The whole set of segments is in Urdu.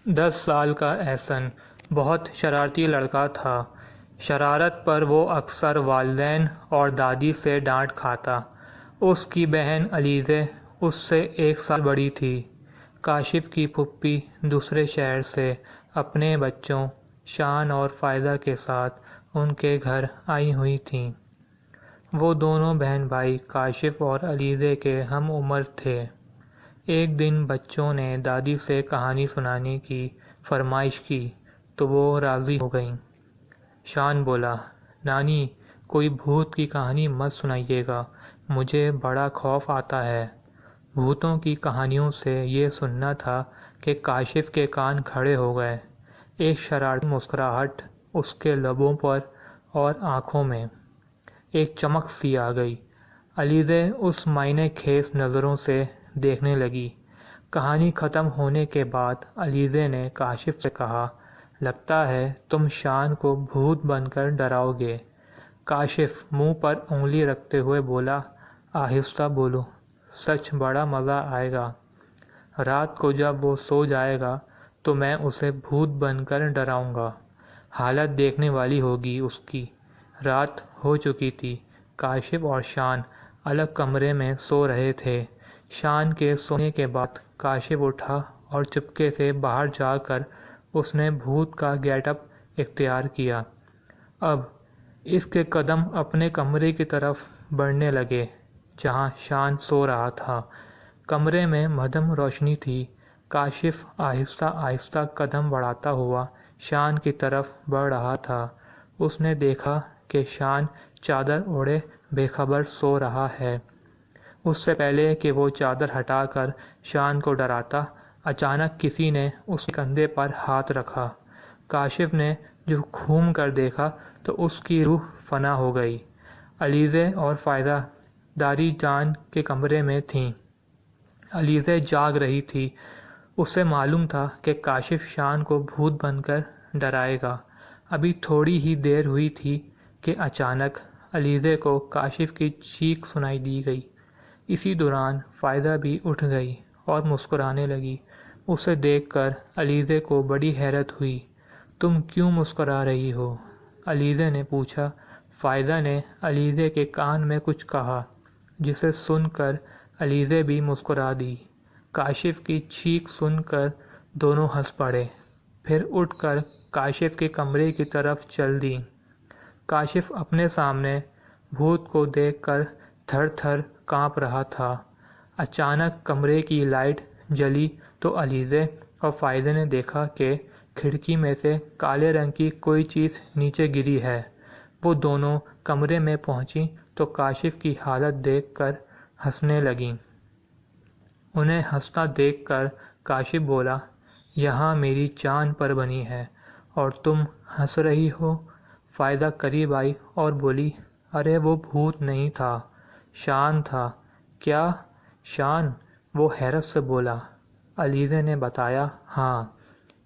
10 سال کا احسن بہت شرارتی لڑکا تھا۔ شرارت پر وہ اکثر والدین اور دادی سے ڈانٹ کھاتا۔ اس کی بہن علیزے اس سے 1 سال بڑی تھی۔ کاشف کی پھوپھی دوسرے شہر سے اپنے بچوں شان اور فائدہ کے ساتھ ان کے گھر آئی ہوئی تھیں۔ وہ دونوں بہن بھائی کاشف اور علیزے کے ہم عمر تھے۔ ایک دن بچوں نے دادی سے کہانی سنانے کی فرمائش کی تو وہ راضی ہو گئیں۔ شان بولا، نانی کوئی بھوت کی کہانی مت سنائیے گا، مجھے بڑا خوف آتا ہے۔ بھوتوں کی کہانیوں سے یہ سننا تھا کہ کاشف کے کان کھڑے ہو گئے۔ ایک شرارتی مسکراہٹ اس کے لبوں پر اور آنکھوں میں ایک چمک سی آ گئی۔ علیزے اس معنی خیز نظروں سے دیکھنے لگی۔ کہانی ختم ہونے کے بعد علیزے نے کاشف سے کہا، لگتا ہے تم شان کو بھوت بن کر ڈراؤ گے۔ کاشف منہ پر انگلی رکھتے ہوئے بولا، آہستہ بولو، سچ بڑا مزہ آئے گا۔ رات کو جب وہ سو جائے گا تو میں اسے بھوت بن کر ڈراؤں گا۔ حالت دیکھنے والی ہوگی اس کی۔ رات ہو چکی تھی۔ کاشف اور شان الگ کمرے میں سو رہے تھے۔ شان کے سونے کے بعد کاشف اٹھا اور چپکے سے باہر جا کر اس نے بھوت کا گیٹ اپ اختیار کیا۔ اب اس کے قدم اپنے کمرے کی طرف بڑھنے لگے جہاں شان سو رہا تھا۔ کمرے میں مدھم روشنی تھی۔ کاشف آہستہ آہستہ قدم بڑھاتا ہوا شان کی طرف بڑھ رہا تھا۔ اس نے دیکھا کہ شان چادر اوڑھے بے خبر سو رہا ہے۔ اس سے پہلے کہ وہ چادر ہٹا کر شان کو ڈراتا، اچانک کسی نے اس کے کندھے پر ہاتھ رکھا۔ کاشف نے جو گھوم کر دیکھا تو اس کی روح فنا ہو گئی۔ علیزے اور فائدہ داری جان کے کمرے میں تھیں۔ علیزے جاگ رہی تھی۔ اسے معلوم تھا کہ کاشف شان کو بھوت بن کر ڈرائے گا۔ ابھی تھوڑی ہی دیر ہوئی تھی کہ اچانک علیزے کو کاشف کی چیخ سنائی دی گئی۔ اسی دوران فائدہ بھی اٹھ گئی اور مسکرانے لگی۔ اسے دیکھ کر علیزے کو بڑی حیرت ہوئی۔ تم کیوں مسکرا رہی ہو؟ علیزے نے پوچھا۔ فائدہ نے علیزے کے کان میں کچھ کہا جسے سن کر علیزے بھی مسکرا دی۔ کاشف کی چیخ سن کر دونوں ہنس پڑے، پھر اٹھ کر کاشف کے کمرے کی طرف چل دیں۔ کاشف اپنے سامنے بھوت کو دیکھ کر تھر تھر کانپ رہا تھا۔ اچانک کمرے کی لائٹ جلی تو علیزے اور فائدہ نے دیکھا کہ کھڑکی میں سے کالے رنگ کی کوئی چیز نیچے گری ہے۔ وہ دونوں کمرے میں پہنچی تو کاشف کی حالت دیکھ کر ہنسنے لگیں۔ انہیں ہنستا دیکھ کر کاشف بولا، یہاں میری جان پر بنی ہے اور تم ہنس رہی ہو؟ فائدہ قریب آئی اور بولی، ارے وہ بھوت نہیں تھا، شان تھا۔ کیا شان؟ وہ حیرت سے بولا۔ علیزے نے بتایا، ہاں،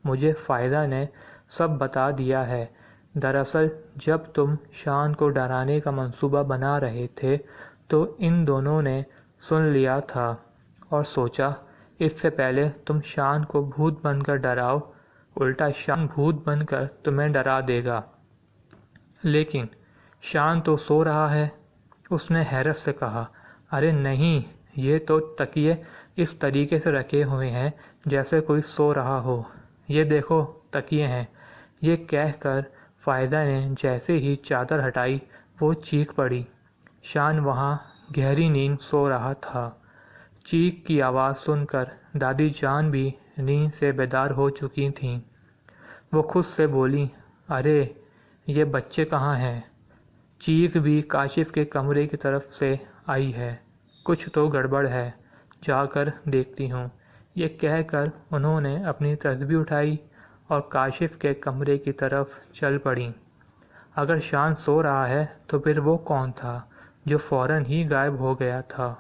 مجھے فائدہ نے سب بتا دیا ہے۔ دراصل جب تم شان کو ڈرانے کا منصوبہ بنا رہے تھے تو ان دونوں نے سن لیا تھا اور سوچا اس سے پہلے تم شان کو بھوت بن کر ڈراؤ، الٹا شان بھوت بن کر تمہیں ڈرا دے گا۔ لیکن شان تو سو رہا ہے۔ اس نے حیرت سے کہا، ارے نہیں، یہ تو تکیے اس طریقے سے رکھے ہوئے ہیں جیسے کوئی سو رہا ہو۔ یہ دیکھو تکیے ہیں۔ یہ کہہ کر فائدہ نے جیسے ہی چادر ہٹائی وہ چیخ پڑی۔ شان وہاں گہری نیند سو رہا تھا۔ چیخ کی آواز سن کر دادی جان بھی نیند سے بیدار ہو چکی تھیں۔ وہ خود سے بولی، ارے یہ بچے کہاں ہیں؟ چیخ بھی کاشف کے کمرے کی طرف سے آئی ہے، کچھ تو گڑبڑ ہے، جا کر دیکھتی ہوں۔ یہ کہہ کر انہوں نے اپنی تسبیح اٹھائی اور کاشف کے کمرے کی طرف چل پڑیں۔ اگر شان سو رہا ہے تو پھر وہ کون تھا جو فوراً ہی غائب ہو گیا تھا؟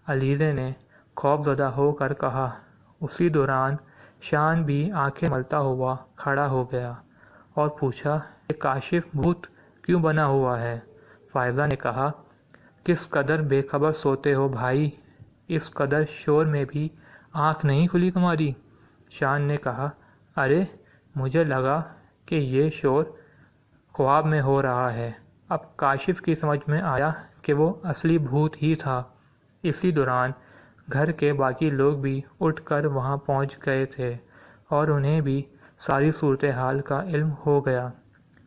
علیزے نے خوف زدہ ہو کر کہا۔ اسی دوران شان بھی آنکھیں ملتا ہوا کھڑا ہو گیا اور پوچھا کہ کاشف بھوت کیوں بنا ہوا ہے؟ فائزہ نے کہا، کس قدر بے خبر سوتے ہو بھائی، اس قدر شور میں بھی آنکھ نہیں کھلی تمہاری؟ شان نے کہا، ارے مجھے لگا کہ یہ شور خواب میں ہو رہا ہے۔ اب کاشف کی سمجھ میں آیا کہ وہ اصلی بھوت ہی تھا۔ اسی دوران گھر کے باقی لوگ بھی اٹھ کر وہاں پہنچ گئے تھے اور انہیں بھی ساری صورتحال کا علم ہو گیا۔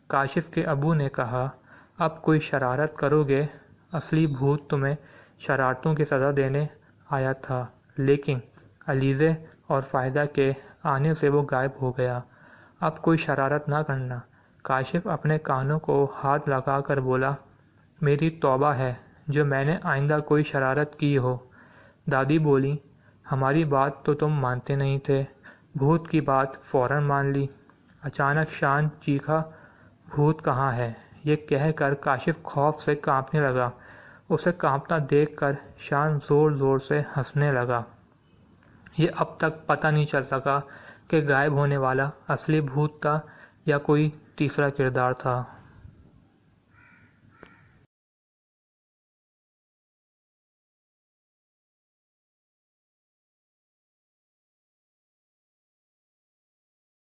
کاشف کے ابو نے کہا، اب کوئی شرارت کرو گے؟ اصلی بھوت تمہیں شرارتوں کی سزا دینے آیا تھا، لیکن علیزے اور فائدہ کے آنے سے وہ غائب ہو گیا۔ اب کوئی شرارت نہ کرنا۔ کاشف اپنے کانوں کو ہاتھ لگا کر بولا، میری توبہ ہے جو میں نے آئندہ کوئی شرارت کی ہو۔ دادی بولیں، ہماری بات تو تم مانتے نہیں تھے، بھوت کی بات فوراً مان لی۔ اچانک شان چیخا، بھوت کہاں ہے؟ یہ کہہ کر کاشف خوف سے کانپنے لگا۔ اسے کانپتا دیکھ کر شان زور زور سے ہنسنے لگا۔ یہ اب تک پتہ نہیں چل سکا کہ غائب ہونے والا اصلی بھوت تھا یا کوئی تیسرا کردار تھا۔